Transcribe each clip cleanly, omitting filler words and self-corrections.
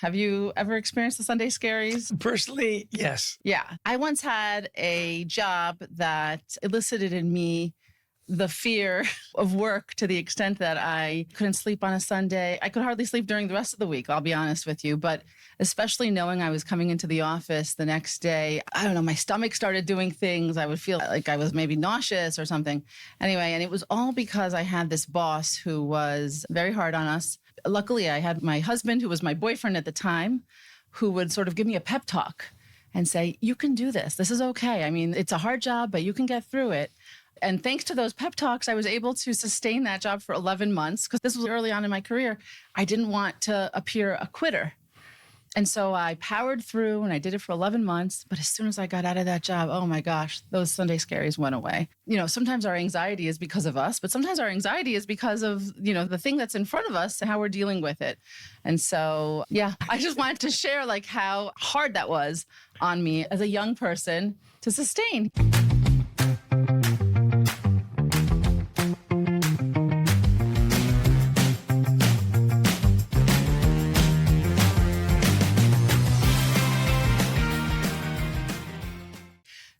Have you ever experienced the Sunday scaries? Personally, yes. Yeah. I once had a job that elicited in me the fear of work to the extent that I couldn't sleep on a Sunday. I could hardly sleep during the rest of the week, I'll be honest with you. But especially knowing I was coming into the office the next day, I don't know, my stomach started doing things. I would feel like I was maybe nauseous or something. Anyway, and it was all because I had this boss who was very hard on us. Luckily, I had my husband, who was my boyfriend at the time, who would sort of give me a pep talk and say, you can do this. This is okay. I mean, it's a hard job, but you can get through it. And thanks to those pep talks, I was able to sustain that job for 11 months because this was early on in my career. I didn't want to appear a quitter. And so I powered through and I did it for 11 months. But as soon as I got out of that job, oh my gosh, those Sunday scaries went away. You know, sometimes our anxiety is because of us, but sometimes our anxiety is because of, the thing that's in front of us and how we're dealing with it. And so, yeah, I just wanted to share like how hard that was on me as a young person to sustain.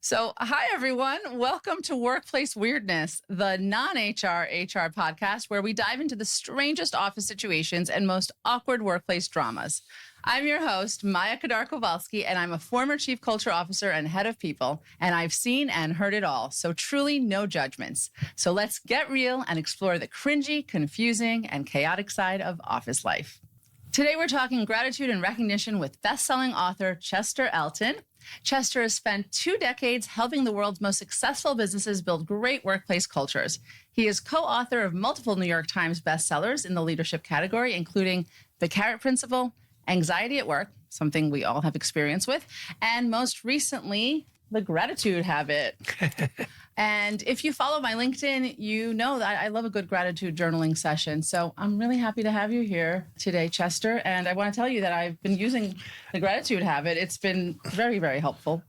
So, hi, everyone. Welcome to Workplace Weirdness, the non-HR HR podcast where we dive into the strangest office situations and most awkward workplace dramas. I'm your host, Maya Kadar-Kowalski, and I'm a former chief culture officer and head of people, and I've seen and heard it all. So truly no judgments. So let's get real and explore the cringy, confusing, and chaotic side of office life. Today, we're talking gratitude and recognition with best-selling author Chester Elton. Chester has spent 2 decades helping the world's most successful businesses build great workplace cultures. He is co-author of multiple New York Times bestsellers in the leadership category, including The Carrot Principle, Anxiety at Work, something we all have experience with, and most recently, The Gratitude Habit. And if you follow my LinkedIn, you know that I love a good gratitude journaling session. So I'm really happy to have you here today, Chester. And I want to tell you that I've been using the gratitude habit. It's been very, very helpful.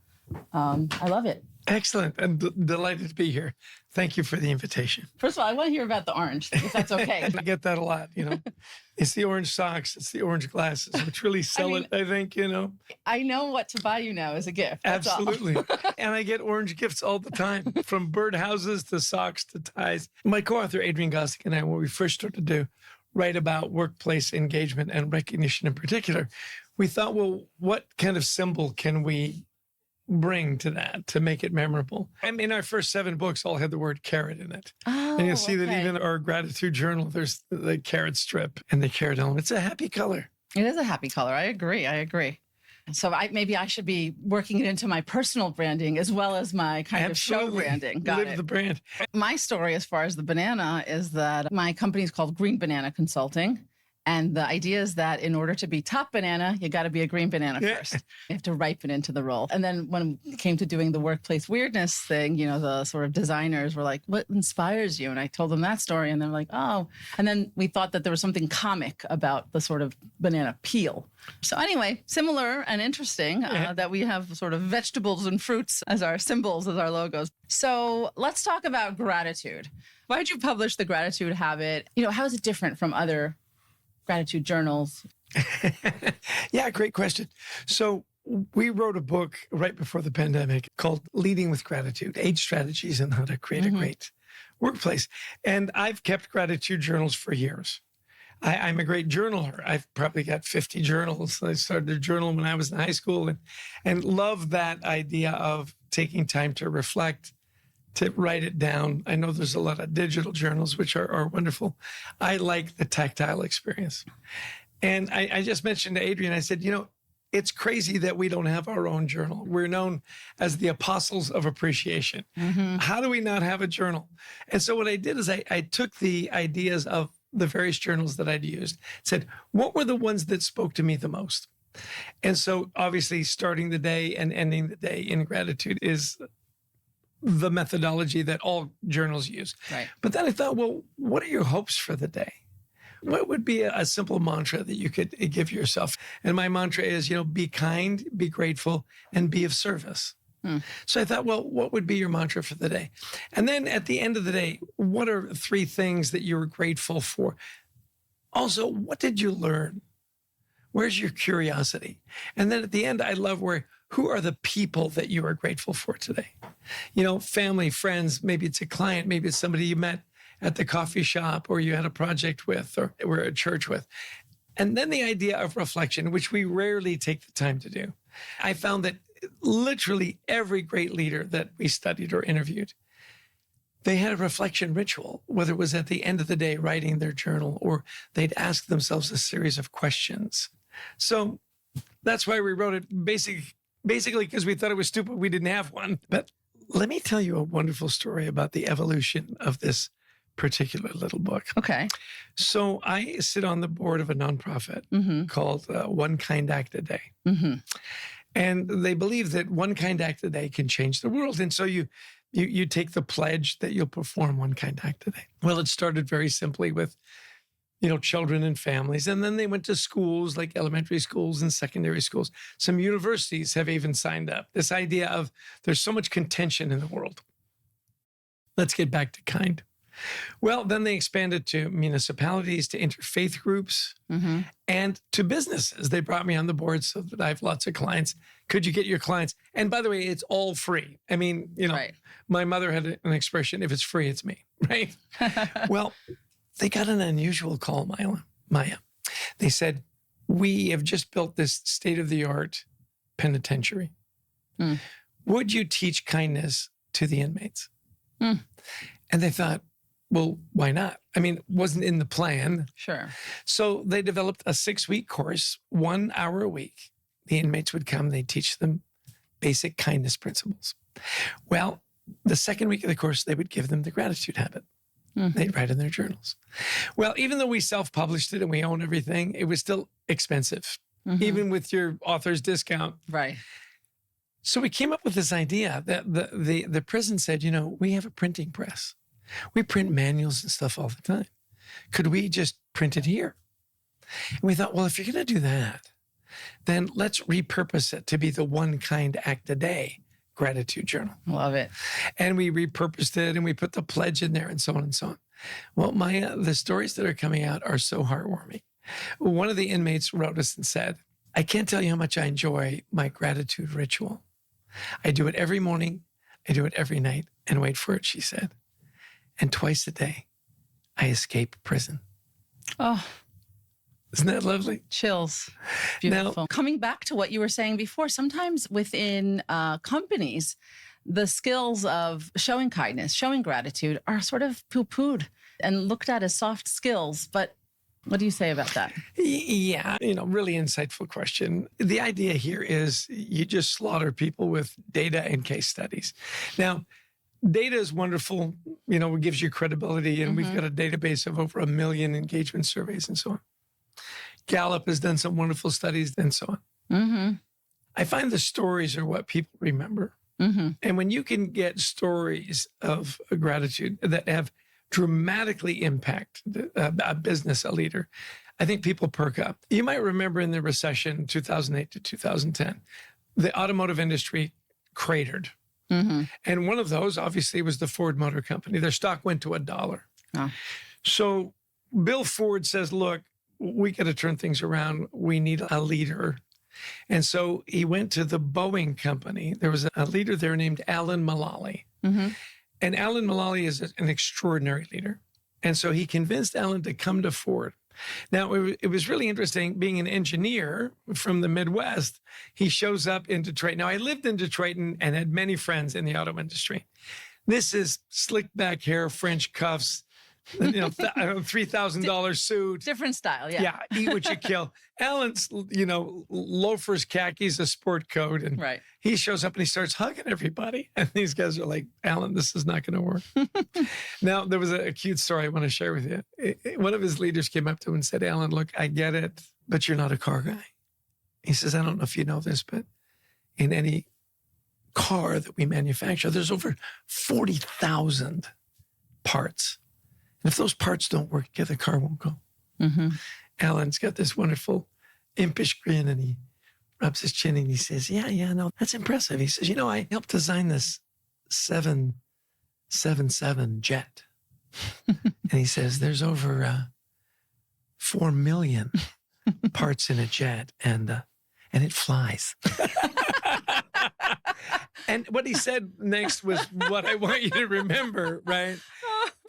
I love it. Excellent. I'm delighted to be here. Thank you for the invitation. First of all, I want to hear about the orange, if that's okay. I get that a lot, It's the orange socks, it's the orange glasses, which really sell it, I think, I know what to buy you now as a gift. That's Absolutely. All. And I get orange gifts all the time, from birdhouses to socks to ties. My co-author, Adrian Gossick, and I, when we first started to write about workplace engagement and recognition in particular, we thought, well, what kind of symbol can we bring to that to make it memorable? I mean, our first 7 books all had the word carrot in it. Oh, and you'll see that okay. even our gratitude journal, there's the carrot strip and the carrot element. It's a happy color. It is a happy color. I agree. So maybe I should be working it into my personal branding as well as my kind of show branding. Got Live it. the brand. My story as far as the banana is that my company is called Green Banana Consulting. And the idea is that in order to be top banana, you got to be a green banana first. You have to ripen into the role. And then when it came to doing the workplace weirdness thing, the sort of designers were like, what inspires you? And I told them that story and they're like, oh. And then we thought that there was something comic about the sort of banana peel. So anyway, similar and interesting that we have sort of vegetables and fruits as our symbols, as our logos. So let's talk about gratitude. Why did you publish The Gratitude Habit? How is it different from other gratitude journals? Yeah, great question. So we wrote a book right before the pandemic called Leading with Gratitude, 8 Strategies on How to Create a Great Workplace. And I've kept gratitude journals for years. I'm a great journaler. I've probably got 50 journals. I started a journal when I was in high school and love that idea of taking time to reflect, to write it down. I know there's a lot of digital journals, which are wonderful. I like the tactile experience. And I just mentioned to Adrian, I said, it's crazy that we don't have our own journal. We're known as the apostles of appreciation. Mm-hmm. How do we not have a journal? And so what I did is I took the ideas of the various journals that I'd used, said, what were the ones that spoke to me the most? And so obviously starting the day and ending the day in gratitude is the methodology that all journals use. Right. But then I thought, well, what are your hopes for the day? What would be a simple mantra that you could give yourself? And my mantra is, be kind, be grateful, and be of service. So I thought, well, what would be your mantra for the day? And then at the end of the day, what are 3 things that you were grateful for? Also, what did you learn? Where's your curiosity? And then at the end, I love who are the people that you are grateful for today? Family, friends, maybe it's a client, maybe it's somebody you met at the coffee shop or you had a project with or were at church with. And then the idea of reflection, which we rarely take the time to do. I found that literally every great leader that we studied or interviewed, they had a reflection ritual, whether it was at the end of the day writing their journal or they'd ask themselves a series of questions. So that's why we wrote it basically because we thought it was stupid we didn't have one. But let me tell you a wonderful story about the evolution of this particular little book. Okay. So I sit on the board of a nonprofit called One Kind Act a Day. And they believe that one kind act a day can change the world. And so you take the pledge that you'll perform one kind act a day. Well, it started very simply with, children and families. And then they went to schools like elementary schools and secondary schools. Some universities have even signed up. This idea of there's so much contention in the world. Let's get back to kind. Well, then they expanded to municipalities, to interfaith groups, and to businesses. They brought me on the board so that I have lots of clients. Could you get your clients? And by the way, it's all free. I mean, Right. My mother had an expression, if it's free, it's me, right? Well, they got an unusual call, Maya. They said, we have just built this state-of-the-art penitentiary. Would you teach kindness to the inmates? And they thought, well, why not? I mean, it wasn't in the plan. Sure. So they developed a 6-week course, 1 hour a week. The inmates would come, they'd teach them basic kindness principles. Well, the second week of the course, they would give them the gratitude habit. They'd write in their journals. Well, even though we self-published it and we own everything, it was still expensive, even with your author's discount. Right. So we came up with this idea that the prison said, we have a printing press. We print manuals and stuff all the time. Could we just print it here? And we thought, well, if you're going to do that, then let's repurpose it to be the One Kind Act a Day gratitude journal. Love it. And we repurposed it and we put the pledge in there and so on and so on. Well, Maya, the stories that are coming out are so heartwarming. One of the inmates wrote us and said, I can't tell you how much I enjoy my gratitude ritual. I do it every morning. I do it every night. And wait for it, she said. And twice a day, I escape prison. Oh, isn't that lovely? Chills. Beautiful. Now, coming back to what you were saying before, sometimes within companies, the skills of showing kindness, showing gratitude are sort of poo-pooed and looked at as soft skills. But what do you say about that? Yeah, really insightful question. The idea here is you just slaughter people with data and case studies. Now, data is wonderful, it gives you credibility, and we've got a database of over 1 million engagement surveys and so on. Gallup has done some wonderful studies and so on. I find the stories are what people remember. And when you can get stories of gratitude that have dramatically impacted a business, a leader, I think people perk up. You might remember in the recession, 2008 to 2010, the automotive industry cratered. And one of those, obviously, was the Ford Motor Company. Their stock went to $1. Oh. So Bill Ford says, look, we got to turn things around. We need a leader. And so he went to the Boeing company. There was a leader there named Alan Mulally. And Alan Mulally is an extraordinary leader. And so he convinced Alan to come to Ford. Now, it was really interesting being an engineer from the Midwest. He shows up in Detroit. Now, I lived in Detroit and had many friends in the auto industry. This is slick back hair, French cuffs, $3,000 suit. Different style, yeah. Yeah, eat what you kill. Alan's, loafers, khakis, a sport coat. And he shows up and he starts hugging everybody. And these guys are like, Alan, this is not going to work. Now, there was a cute story I want to share with you. One of his leaders came up to him and said, Alan, look, I get it, but you're not a car guy. He says, I don't know if you know this, but in any car that we manufacture, there's over 40,000 parts. And if those parts don't work together, the car won't go. Alan's got this wonderful impish grin and he rubs his chin and he says, yeah, no, that's impressive. He says, I helped design this 777 jet. And he says, there's over 4 million parts in a jet and it flies. And what he said next was what I want you to remember, right?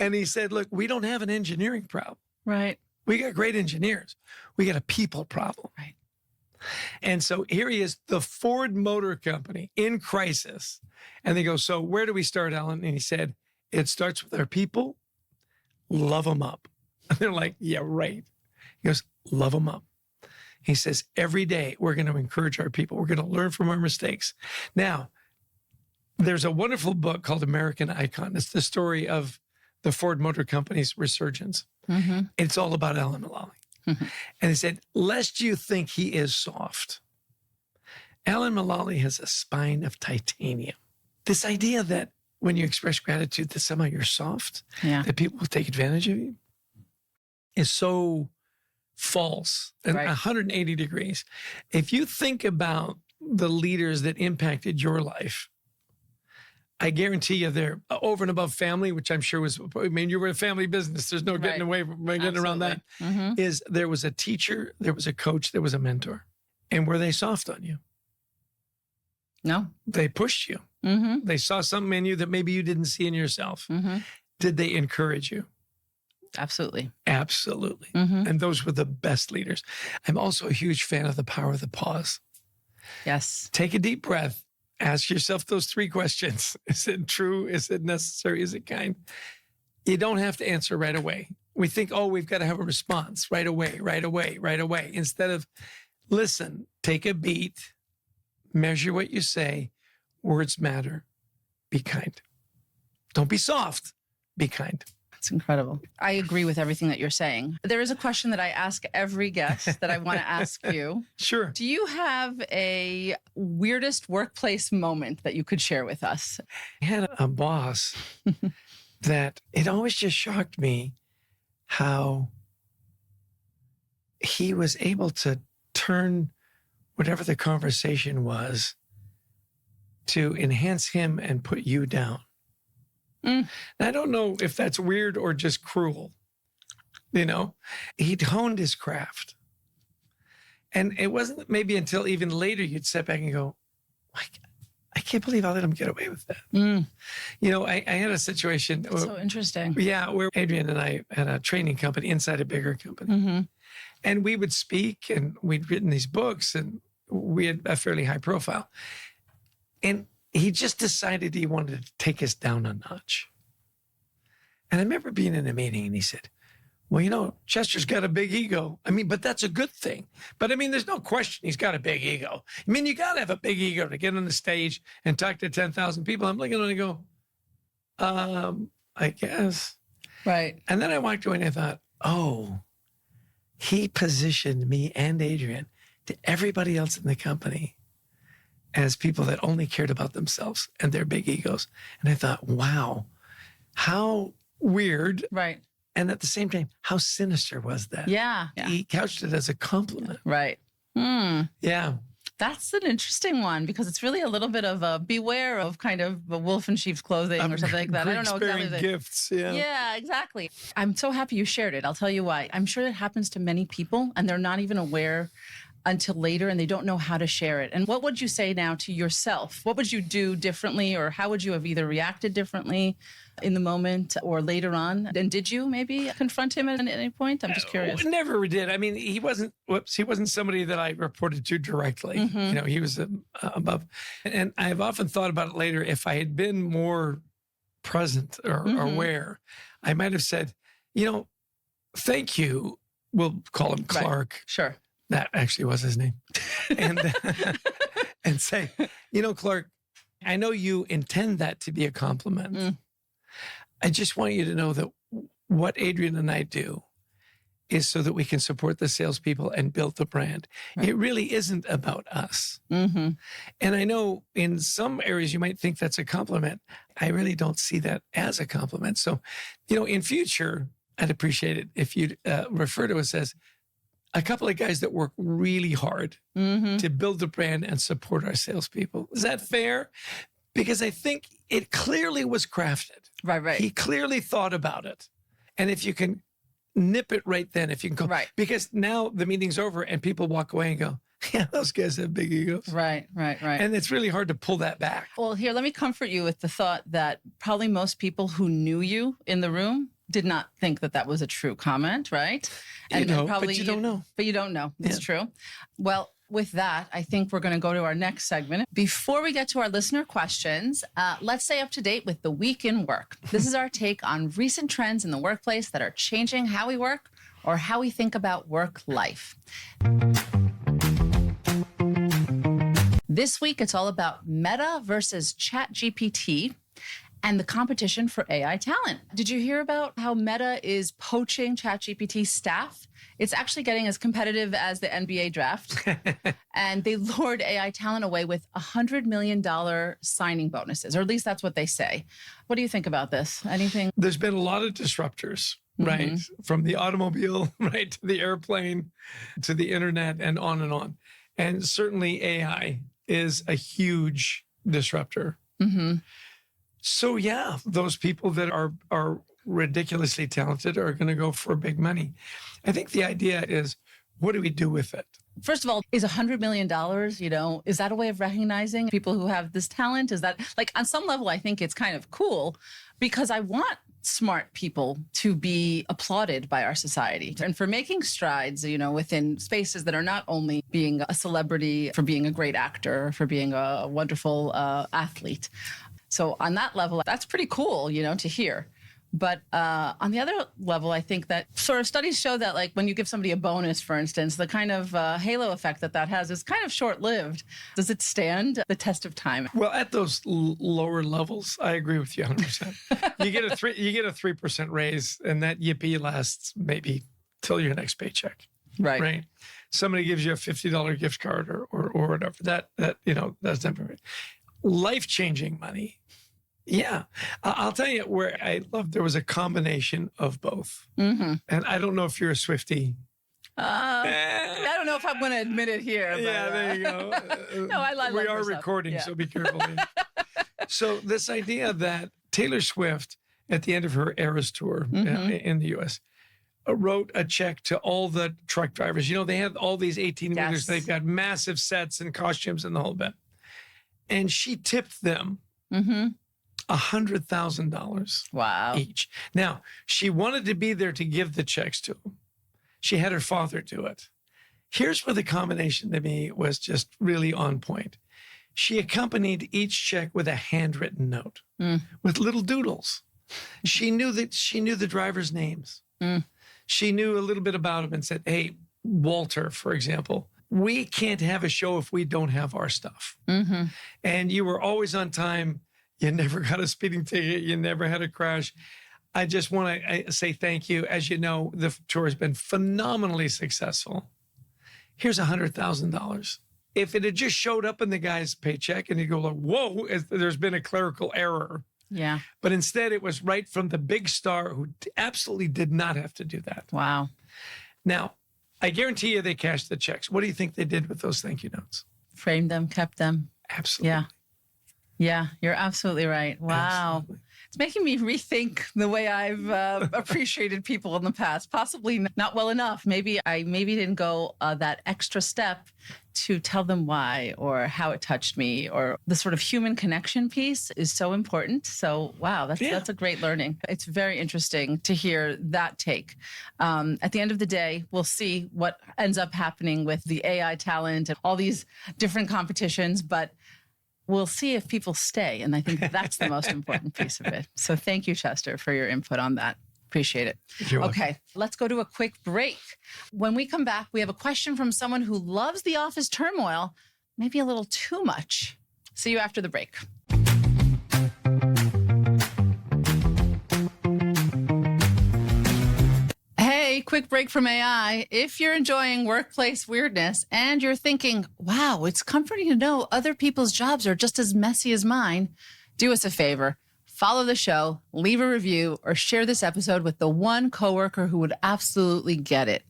And he said, look, we don't have an engineering problem. Right. We got great engineers. We got a people problem. Right. And so here he is, the Ford Motor Company in crisis. And they go, so where do we start, Alan? And he said, it starts with our people. Love them up. And they're like, yeah, right. He goes, love them up. He says, every day we're going to encourage our people. We're going to learn from our mistakes. Now, there's a wonderful book called American Icon. It's the story of the Ford Motor Company's resurgence. Mm-hmm. It's all about Alan Mulally. Mm-hmm. And he said, lest you think he is soft, Alan Mulally has a spine of titanium. This idea that when you express gratitude that somehow you're soft, that people will take advantage of you, is so false and 180 degrees. If you think about the leaders that impacted your life, I guarantee you they're over and above family, which I'm sure was, I mean, you were a family business. There's no getting away from getting around that. Mm-hmm. Is there was a teacher, there was a coach, there was a mentor. And were they soft on you? No. They pushed you. Mm-hmm. They saw something in you that maybe you didn't see in yourself. Mm-hmm. Did they encourage you? Absolutely. Absolutely. Mm-hmm. And those were the best leaders. I'm also a huge fan of the power of the pause. Yes. Take a deep breath. Ask yourself those 3 questions. Is it true? Is it necessary? Is it kind? You don't have to answer right away. We think, oh, we've got to have a response right away, right away, right away. Instead of listen, take a beat, measure what you say. Words matter. Be kind. Don't be soft. Be kind. It's incredible. I agree with everything that you're saying. There is a question that I ask every guest that I want to ask you. Sure. Do you have a weirdest workplace moment that you could share with us? I had a boss that it always just shocked me how he was able to turn whatever the conversation was to enhance him and put you down. I don't know if that's weird or just cruel. You know, he'd honed his craft. And it wasn't maybe until even later you'd step back and go, I can't believe I let him get away with that. You know, I had a situation. That's so interesting. Yeah, where Adrian and I had a training company inside a bigger company. Mm-hmm. And we would speak and we'd written these books and we had a fairly high profile. And he just decided he wanted to take us down a notch. And I remember being in a meeting and he said, well, you know, Chester's got a big ego. I mean, but that's a good thing. But I mean, there's no question he's got a big ego. I mean, you got to have a big ego to get on the stage and talk to 10,000 people. I'm looking at him and I go, I guess. Right. And then I walked away and I thought, oh, he positioned me and Adrian to everybody else in the company as people that only cared about themselves and their big egos. And I thought, wow, how weird. Right. And at the same time, how sinister was that? Yeah. He couched it as a compliment. Right. Yeah. That's an interesting one because it's really a little bit of a beware of kind of a wolf in sheep's clothing or something like that. I don't know exactly. Gifts. Yeah. Yeah, exactly. I'm so happy you shared it. I'll tell you why. I'm sure it happens to many people and they're not even aware until later and they don't know how to share it. And what would you say now to yourself? What would you do differently or how would you have either reacted differently in the moment or later on? And did you maybe confront him at any point? I'm just curious. Never did. I mean, he wasn't somebody that I reported to directly. Mm-hmm. You know, he was above. And I've often thought about it later. If I had been more present or aware, I might have said, you know, thank you. We'll call him Clark. Right. Sure. That actually was his name. And, and say, you know, Clark, I know you intend that to be a compliment. I just want you to know that what Adrian and I do is so that we can support the salespeople and build the brand. Right. It really isn't about us. Mm-hmm. And I know in some areas you might think that's a compliment. I really don't see that as a compliment. So, you know, in future, I'd appreciate it if you'd refer to us as a couple of guys that work really hard to build the brand and support our salespeople. Is that fair? Because I think it clearly was crafted. Right. He clearly thought about it. And if you can nip it right then if you can go. Right. Because now the meeting's over and people walk away and go, yeah, those guys have big egos. Right. And it's really hard to pull that back. Well, here, let me comfort you with the thought that probably most people who knew you in the room did not think that that was a true comment, right? But you don't know. But you don't know. It's true. Well, with that, I think we're going to go to our next segment. Before we get to our listener questions, let's stay up to date with the week in work. This is our take on recent trends in the workplace that are changing how we work or how we think about work life. This week, it's all about Meta versus ChatGPT and the competition for AI talent. Did you hear about how Meta is poaching ChatGPT staff? It's actually getting as competitive as the NBA draft. And they lured AI talent away with $100 million signing bonuses, or at least that's what they say. What do you think about this? Anything? There's been a lot of disruptors, right? From the automobile, right, to the airplane, to the internet, and on and on. And certainly AI is a huge disruptor. So yeah, those people that are ridiculously talented are going to go for big money. I think the idea is, what do we do with it? First of all, is $100 million, is that a way of recognizing people who have this talent? Is that, like, on some level, I think it's kind of cool because I want smart people to be applauded by our society and for making strides, within spaces that are not only being a celebrity, for being a great actor, for being a wonderful athlete. So on that level, that's pretty cool, to hear. But on the other level, I think that sort of studies show that, like, when you give somebody a bonus, for instance, the kind of halo effect that has is kind of short-lived. Does it stand the test of time? Well, at those lower levels, I agree with you 100%. You get a 3% raise, and that yippee lasts maybe till your next paycheck. Right. Somebody gives you a $50 gift card or whatever. That's temporary. Life-changing money. Yeah. I'll tell you where I love, there was a combination of both. And I don't know if you're a Swiftie. I don't know if I'm going to admit it here. But, yeah, there you go. No, I like we are recording, so be careful. So this idea that Taylor Swift, at the end of her Eras tour in the U.S., wrote a check to all the truck drivers. They have all these 18-wheelers. They've got massive sets and costumes and the whole bit. And she tipped them $100,000 wow. each. Now, she wanted to be there to give the checks to them. She had her father do it. Here's where the combination to me was just really on point. She accompanied each check with a handwritten note with little doodles. She knew the drivers' names. She knew a little bit about them and said, hey, Walter, for example, we can't have a show if we don't have our stuff. And you were always on time. You never got a speeding ticket. You never had a crash. I just want to say thank you. As you know, the tour has been phenomenally successful. Here's $100,000. If it had just showed up in the guy's paycheck and he'd go like, whoa, there's been a clerical error. Yeah. But instead it was right from the big star who absolutely did not have to do that. Wow. Now, I guarantee you they cashed the checks. What do you think they did with those thank you notes? Framed them, kept them. Absolutely. Yeah, you're absolutely right. Wow. Absolutely. It's making me rethink the way I've appreciated people in the past. Possibly not well enough. Maybe I didn't go that extra step to tell them why or how it touched me, or the sort of human connection piece is so important. So, wow, that's a great learning. It's very interesting to hear that take. At the end of the day, we'll see what ends up happening with the AI talent and all these different competitions, but we'll see if people stay. And I think that's the most important piece of it. So thank you, Chester, for your input on that. Appreciate it. You're welcome. Okay, let's go to a quick break. When we come back, we have a question from someone who loves the office turmoil, maybe a little too much. See you after the break. Hey, quick break from AI. If you're enjoying workplace weirdness and you're thinking, wow, it's comforting to know other people's jobs are just as messy as mine, do us a favor. Follow the show, leave a review, or share this episode with the one coworker who would absolutely get it.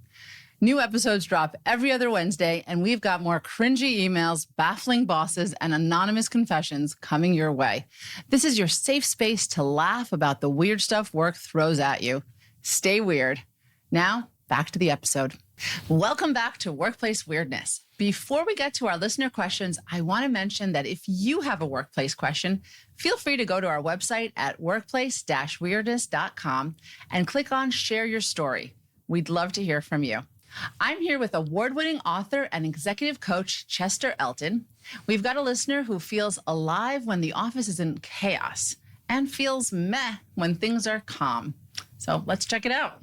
New episodes drop every other Wednesday, and we've got more cringy emails, baffling bosses, and anonymous confessions coming your way. This is your safe space to laugh about the weird stuff work throws at you. Stay weird. Now, back to the episode. Welcome back to Workplace Weirdness. Before we get to our listener questions, I want to mention that if you have a workplace question, feel free to go to our website at workplace-weirdness.com and click on Share Your Story. We'd love to hear from you. I'm here with award-winning author and executive coach Chester Elton. We've got a listener who feels alive when the office is in chaos and feels meh when things are calm. So let's check it out.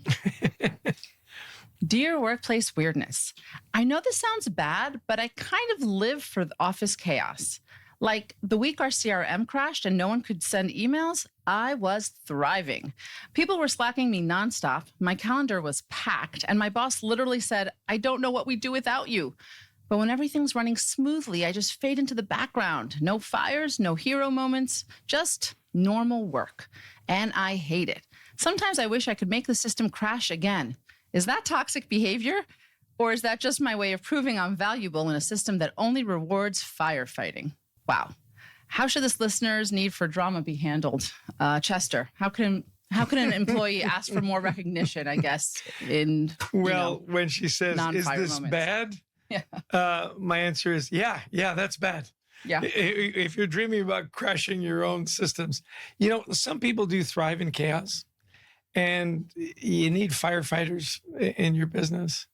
Dear Workplace Weirdness, I know this sounds bad, but I kind of live for the office chaos. Like the week our CRM crashed and no one could send emails, I was thriving. People were slacking me nonstop. My calendar was packed, and my boss literally said, I don't know what we'd do without you. But when everything's running smoothly, I just fade into the background. No fires, no hero moments, just normal work. And I hate it. Sometimes I wish I could make the system crash again. Is that toxic behavior? Or is that just my way of proving I'm valuable in a system that only rewards firefighting? Wow. How should this listener's need for drama be handled? Chester, how can an employee ask for more recognition, I guess, in when she says, is this moments. bad? Yeah. My answer is, yeah, that's bad. Yeah. If you're dreaming about crashing your own systems, some people do thrive in chaos. And you need firefighters in your business.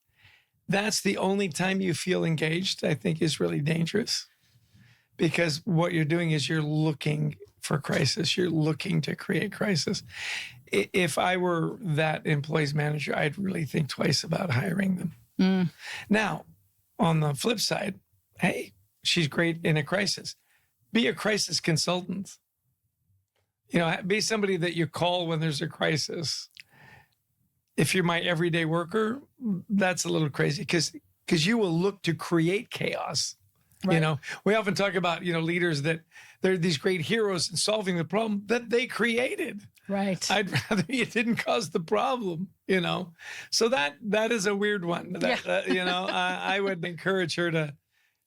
That's the only time you feel engaged, I think, is really dangerous. Because what you're doing is you're looking for crisis. You're looking to create crisis. If I were that employee's manager, I'd really think twice about hiring them. Now, on the flip side, hey, she's great in a crisis. Be a crisis consultant. Be somebody that you call when there's a crisis. If you're my everyday worker, that's a little crazy because you will look to create chaos. Right. We often talk about, leaders that they're these great heroes in solving the problem that they created. Right. I'd rather you didn't cause the problem, So that is a weird one. I would encourage her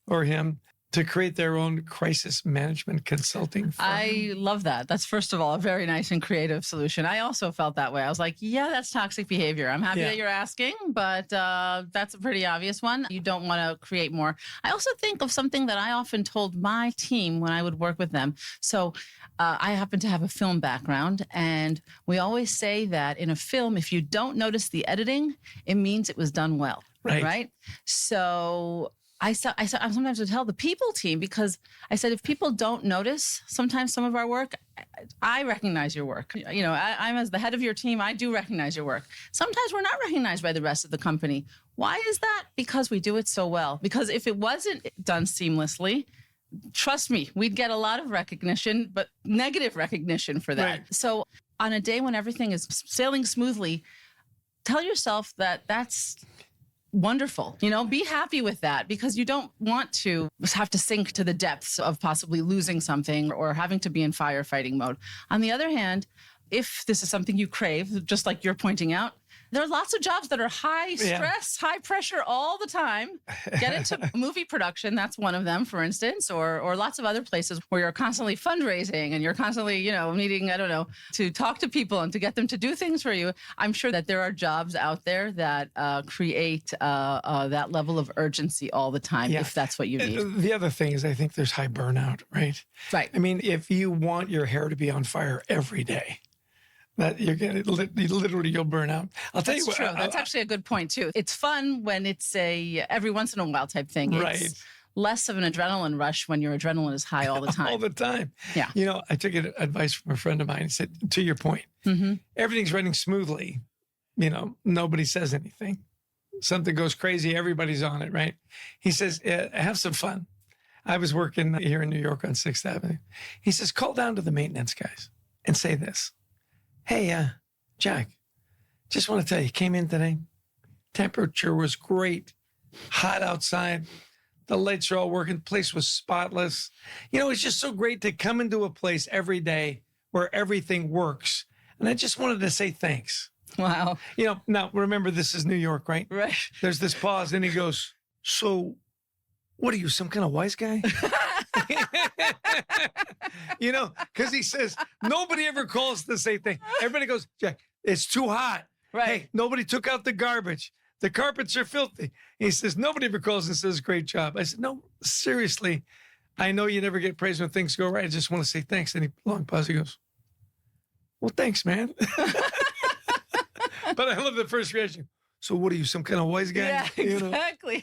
or him to create their own crisis management consulting firm. I love that. That's, first of all, a very nice and creative solution. I also felt that way. I was like, yeah, that's toxic behavior. I'm happy that you're asking, but that's a pretty obvious one. You don't want to create more. I also think of something that I often told my team when I would work with them. So I happen to have a film background, and we always say that in a film, if you don't notice the editing, it means it was done well. Right? So I sometimes would tell the people team, because I said, if people don't notice sometimes some of our work, I recognize your work. I'm as the head of your team, I do recognize your work. Sometimes we're not recognized by the rest of the company. Why is that? Because we do it so well. Because if it wasn't done seamlessly, trust me, we'd get a lot of recognition, but negative recognition for that. Right. So on a day when everything is sailing smoothly, tell yourself that that's wonderful. Be happy with that, because you don't want to have to sink to the depths of possibly losing something or having to be in firefighting mode. On the other hand, if this is something you crave, just like you're pointing out, there are lots of jobs that are high stress, high pressure all the time. Get into movie production. That's one of them, for instance, or lots of other places where you're constantly fundraising and you're constantly, needing, to talk to people and to get them to do things for you. I'm sure that there are jobs out there that create that level of urgency all the time, if that's what you need. The other thing is, I think there's high burnout, right? Right. I mean, if you want your hair to be on fire every day, that you're going to you'll burn out. I'll tell you what. That's true. That's actually a good point too. It's fun when it's a every once in a while type thing. It's less of an adrenaline rush when your adrenaline is high all the time. All the time. Yeah. I took advice from a friend of mine. He said, to your point, everything's running smoothly. Nobody says anything. Something goes crazy, everybody's on it, right? He says, have some fun. I was working here in New York on 6th Avenue. He says, call down to the maintenance guys and say this. Hey, Jack, just want to tell you, came in today. Temperature was great. Hot outside. The lights are all working. The place was spotless. It's just so great to come into a place every day where everything works. And I just wanted to say thanks. Wow. Now remember, this is New York, right? Right. There's this pause, and he goes, so what are you, some kind of wise guy? Because he says, nobody ever calls the same thing. Everybody goes, Jack, it's too hot. Right. Hey, nobody took out the garbage. The carpets are filthy. He says, nobody ever calls and says, great job. I said, no, seriously. I know you never get praise when things go right. I just want to say thanks. And he long pause. He goes, well, thanks, man. But I love the first reaction. So what are you, some kind of wise guy? Yeah, You know?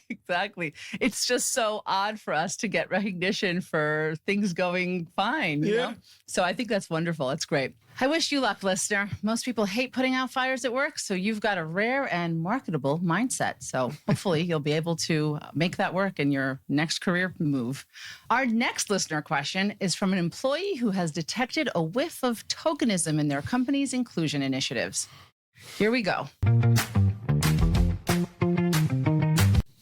exactly. It's just so odd for us to get recognition for things going fine, you know? So I think that's wonderful. That's great. I wish you luck, listener. Most people hate putting out fires at work, so you've got a rare and marketable mindset. So hopefully you'll be able to make that work in your next career move. Our next listener question is from an employee who has detected a whiff of tokenism in their company's inclusion initiatives. Here we go.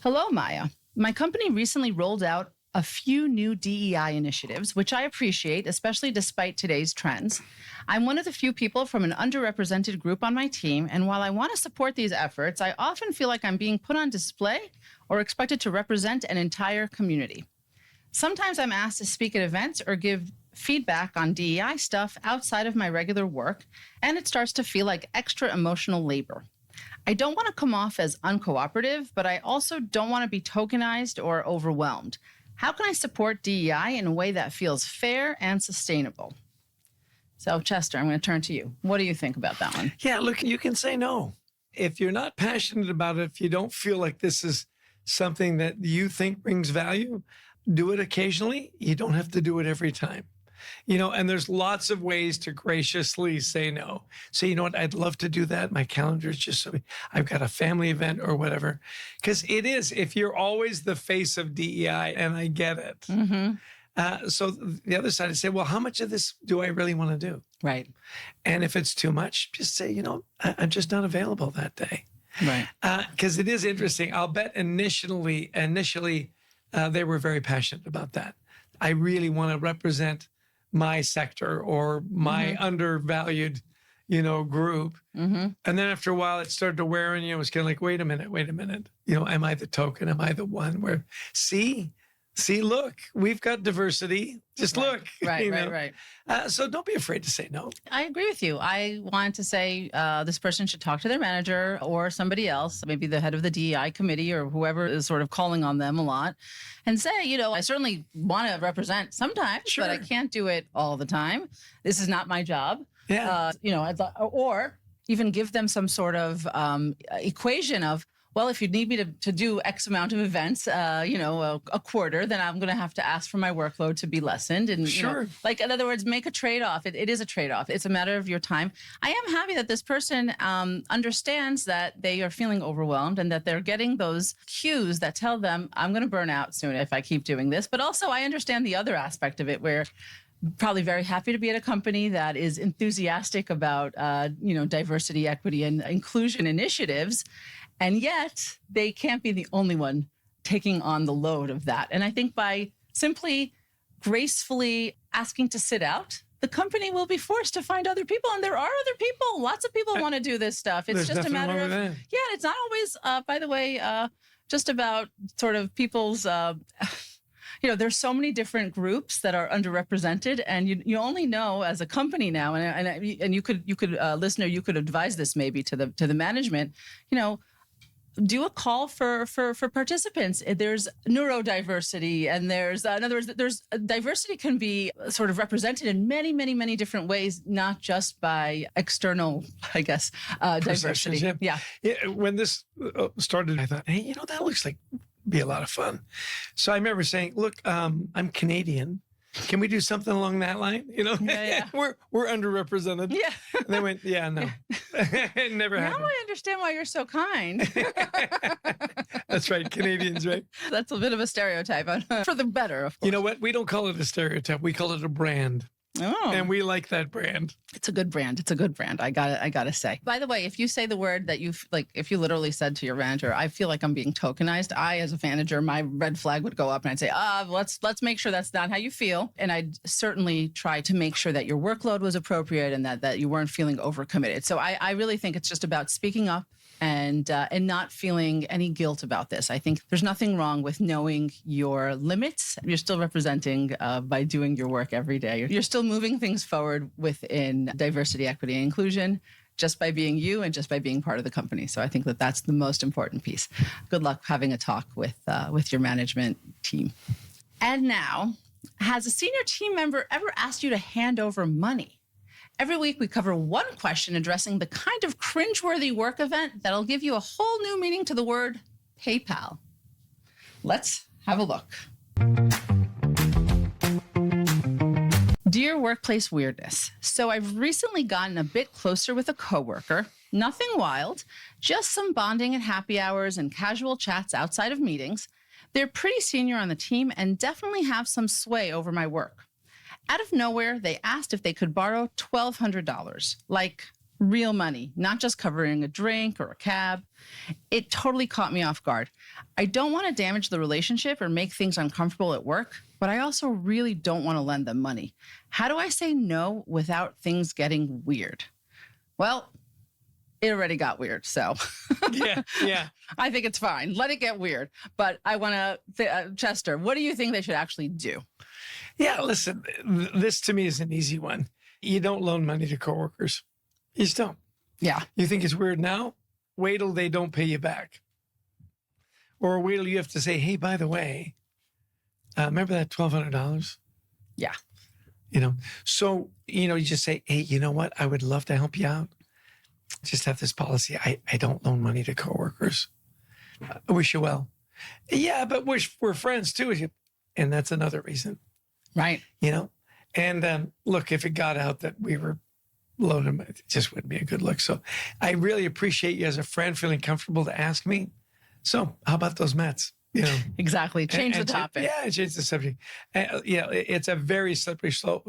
Hello, Maya. My company recently rolled out a few new DEI initiatives, which I appreciate, especially despite today's trends. I'm one of the few people from an underrepresented group on my team, and while I want to support these efforts, I often feel like I'm being put on display or expected to represent an entire community. Sometimes I'm asked to speak at events or give feedback on DEI stuff outside of my regular work, and it starts to feel like extra emotional labor. I don't want to come off as uncooperative, but I also don't want to be tokenized or overwhelmed. How can I support DEI in a way that feels fair and sustainable? So, Chester, I'm going to turn to you. What do you think about that one? Yeah, look, you can say no. If you're not passionate about it, if you don't feel like this is something that you think brings value, do it occasionally. You don't have to do it every time. You know, and there's lots of ways to graciously say no. So, you know what? I'd love to do that. My calendar is just so I've got a family event or whatever. Because it is, if you're always the face of DEI, and I get it. Mm-hmm. So the other side, I say, well, how much of this do I really want to do? Right. And if it's too much, just say, you know, I'm just not available that day. Right. Because it is interesting. I'll bet initially, they were very passionate about that. I really want to represent my sector or my undervalued, you know, group. And then after a while, it started to wear on you. It was kind of like, wait a minute. You know, am I the token? Am I the one where, see, look, we've got diversity. Just look. Right. So don't be afraid to say no. I agree with you. I want to say this person should talk to their manager or somebody else, maybe the head of the DEI committee or whoever is sort of calling on them a lot, and say, you know, I certainly want to represent sometimes, but I can't do it all the time. This is not my job. Yeah. You know, or even give them some sort of equation of, well, if you need me to do X amount of events, you know, a quarter, then I'm going to have to ask for my workload to be lessened. And you know, like, in other words, make a trade-off. It is a trade-off. It's a matter of your time. I am happy that this person understands that they are feeling overwhelmed and that they're getting those cues that tell them, I'm going to burn out soon if I keep doing this. But also, I understand the other aspect of it where probably very happy to be at a company that is enthusiastic about, you know, diversity, equity, and inclusion initiatives. And yet they can't be the only one taking on the load of that. And I think by simply gracefully asking to sit out, the company will be forced to find other people. And there are other people. Lots of people want to do this stuff. It's just a matter of, it's not always, by the way, just about sort of people's, you know, there's so many different groups that are underrepresented, and you only know as a company now, and you could listener, you could advise this maybe to the management, you know, do a call for participants. There's neurodiversity, and there's, in other words, there's diversity can be sort of represented in many, many, many different ways, not just by external, I guess, diversity. Yeah. When this started, I thought, hey, you know, that looks like be a lot of fun. So I remember saying, look, I'm Canadian. Can we do something along that line? You know, we're underrepresented. Yeah. And they went, yeah, no. It never happened. Now I understand why you're so kind. That's right. Canadians, right? That's a bit of a stereotype, for the better, of course. You know what? We don't call it a stereotype. We call it a brand. Oh. And we like that brand. It's a good brand. It's a good brand. I gotta say. By the way, if you say the word that if you literally said to your manager, I feel like I'm being tokenized, I, as a manager, my red flag would go up and I'd say, let's make sure that's not how you feel. And I'd certainly try to make sure that your workload was appropriate and that you weren't feeling overcommitted. So I really think it's just about speaking up and not feeling any guilt about this. I think there's nothing wrong with knowing your limits. You're still representing by doing your work every day. You're still moving things forward within diversity, equity, and inclusion. just by being you and just by being part of the company. So I think that that's the most important piece. Good luck having a talk with your management team. And now, has a senior team member ever asked you to hand over money? Every week, we cover one question addressing the kind of cringeworthy work event that'll give you a whole new meaning to the word PayPal. Let's have a look. Dear Workplace Weirdness, so I've recently gotten a bit closer with a coworker. Nothing wild, just some bonding at happy hours and casual chats outside of meetings. They're pretty senior on the team and definitely have some sway over my work. Out of nowhere, they asked if they could borrow $1,200, like real money, not just covering a drink or a cab. It totally caught me off guard. I don't want to damage the relationship or make things uncomfortable at work, but I also really don't want to lend them money. How do I say no without things getting weird? Well, it already got weird, so Yeah. I think it's fine. Let it get weird. But I want to, Chester, what do you think they should actually do? Yeah, listen, this to me is an easy one. You don't loan money to coworkers. You just don't. Yeah. You think it's weird now? Wait till they don't pay you back. Or wait till you have to say, hey, by the way, remember that $1,200? Yeah. So, you just say, hey, you know what? I would love to help you out. Just have this policy. I don't loan money to coworkers. I wish you well. Yeah, but we're friends too. And that's another reason. Right. And look, if it got out that we were loaning, it just wouldn't be a good look. So I really appreciate you as a friend feeling comfortable to ask me. So how about those Mets? Exactly. Change the topic. Change the subject. It's a very slippery slope,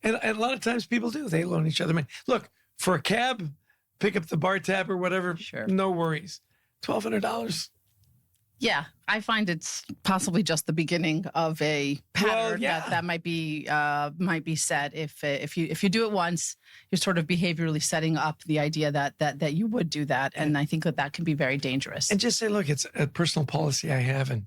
And a lot of times people do. They loan each other money. Look, for a cab, pick up the bar tab or whatever. Sure. No worries. $1,200. Yeah, I find it's possibly just the beginning of a pattern that might be set. If you do it once, you're sort of behaviorally setting up the idea that you would do that, and I think that can be very dangerous. And just say, look, it's a personal policy I have, and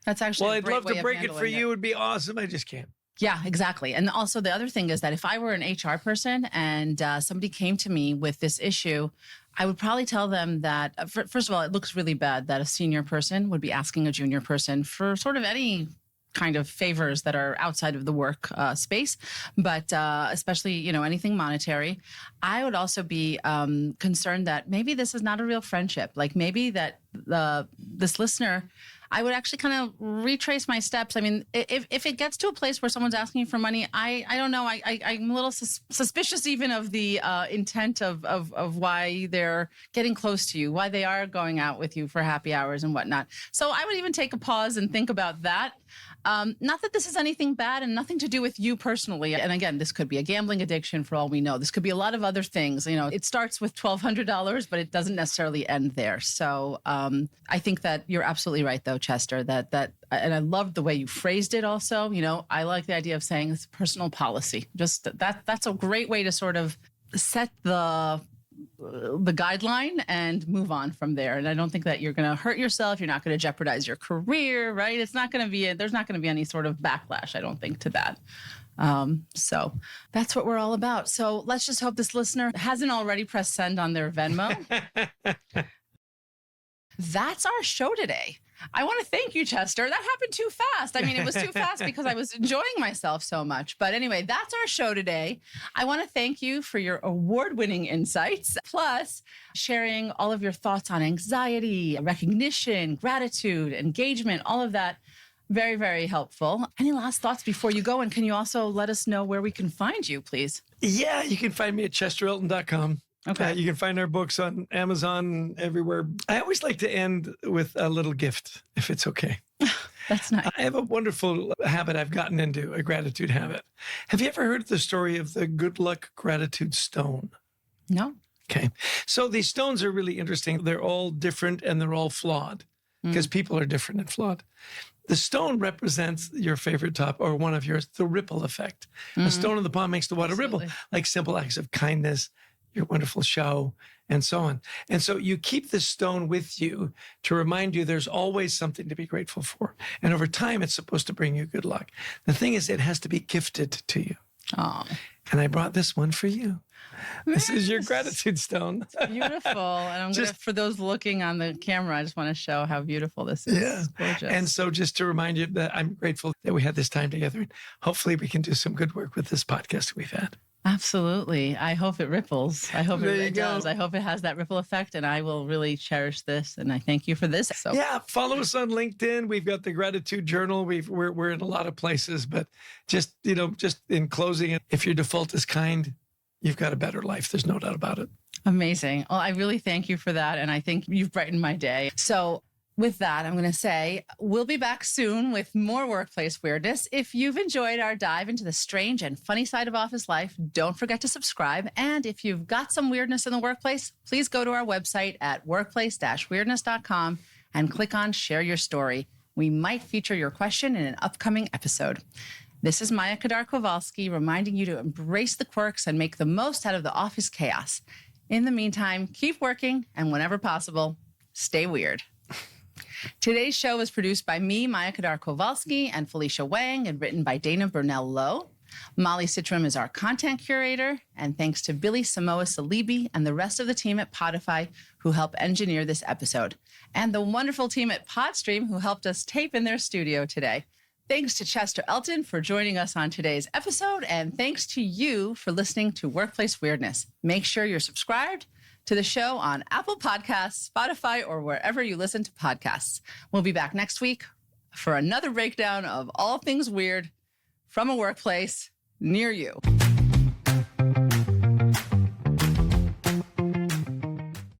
that's actually I'd love to break it for you. It would be awesome. I just can't. Yeah, exactly. And also the other thing is that if I were an HR person and somebody came to me with this issue, I would probably tell them that, first of all, it looks really bad that a senior person would be asking a junior person for sort of any kind of favors that are outside of the work space, but especially, anything monetary. I would also be concerned that maybe this is not a real friendship. Like maybe that this listener, I would actually kind of retrace my steps. I mean, if it gets to a place where someone's asking you for money, I don't know. I'm a little suspicious even of the intent of why they're getting close to you, why they are going out with you for happy hours and whatnot. So I would even take a pause and think about that. Not that this is anything bad and nothing to do with you personally. And again, this could be a gambling addiction for all we know. This could be a lot of other things. It starts with $1,200, but it doesn't necessarily end there. So I think that you're absolutely right, though, Chester, that and I loved the way you phrased it also. I like the idea of saying it's personal policy. Just that's a great way to sort of set the guideline and move on from there. And I don't think that you're going to hurt yourself. You're not going to jeopardize your career, right? There's not going to be any sort of backlash, I don't think, to that. So that's what we're all about. So let's just hope this listener hasn't already pressed send on their Venmo. That's our show today. I want to thank you, Chester. That happened too fast. I mean, it was too fast because I was enjoying myself so much. But anyway, that's our show today. I want to thank you for your award-winning insights, plus sharing all of your thoughts on anxiety, recognition, gratitude, engagement, all of that. Very, very helpful. Any last thoughts before you go? And can you also let us know where we can find you, please? Yeah, you can find me at chesterelton.com. Okay. You can find our books on Amazon, everywhere. I always like to end with a little gift, if it's okay. That's nice. I have a wonderful habit I've gotten into, a gratitude habit. Have you ever heard the story of the good luck gratitude stone? No. Okay. So these stones are really interesting. They're all different and they're all flawed because people are different and flawed. The stone represents your favorite top or one of yours, the ripple effect. A stone in the pond makes the water ripple, like simple acts of kindness, your wonderful show, and so on. And so you keep this stone with you to remind you there's always something to be grateful for. And over time, it's supposed to bring you good luck. The thing is, it has to be gifted to you. Oh. And I brought this one for you. This is your Yes. gratitude stone. Beautiful. And I'm gonna, for those looking on the camera, I just want to show how beautiful this is. Yeah. It's gorgeous. And so just to remind you that I'm grateful that we had this time together. And hopefully we can do some good work with this podcast we've had. Absolutely. I hope it ripples. I hope There you it does. go. I hope it has that ripple effect, and I will really cherish this. And I thank you for this. So Yeah, follow us on LinkedIn. We've got the gratitude journal. We're in a lot of places, but just in closing, if your default is kind, you've got a better life. There's no doubt about it. amazing. Well, I really thank you for that. And I think you've brightened my day. So with that, I'm going to say we'll be back soon with more workplace weirdness. If you've enjoyed our dive into the strange and funny side of office life, don't forget to subscribe. And if you've got some weirdness in the workplace, please go to our website at workplace-weirdness.com and click on Share Your Story. We might feature your question in an upcoming episode. This is Maya Kadar-Kowalski reminding you to embrace the quirks and make the most out of the office chaos. In the meantime, keep working, and whenever possible, stay weird. Today's show was produced by me, Maya Kadar-Kowalski, and Felicia Wang, and written by Dana Burnell-Lowe. Molly Citram is our content curator, and thanks to Billy Samoa Salibi and the rest of the team at Podify who helped engineer this episode, and the wonderful team at Podstream who helped us tape in their studio today. Thanks to Chester Elton for joining us on today's episode, and thanks to you for listening to Workplace Weirdness. Make sure you're subscribed to the show on Apple Podcasts, Spotify, or wherever you listen to podcasts. We'll be back next week for another breakdown of all things weird from a workplace near you.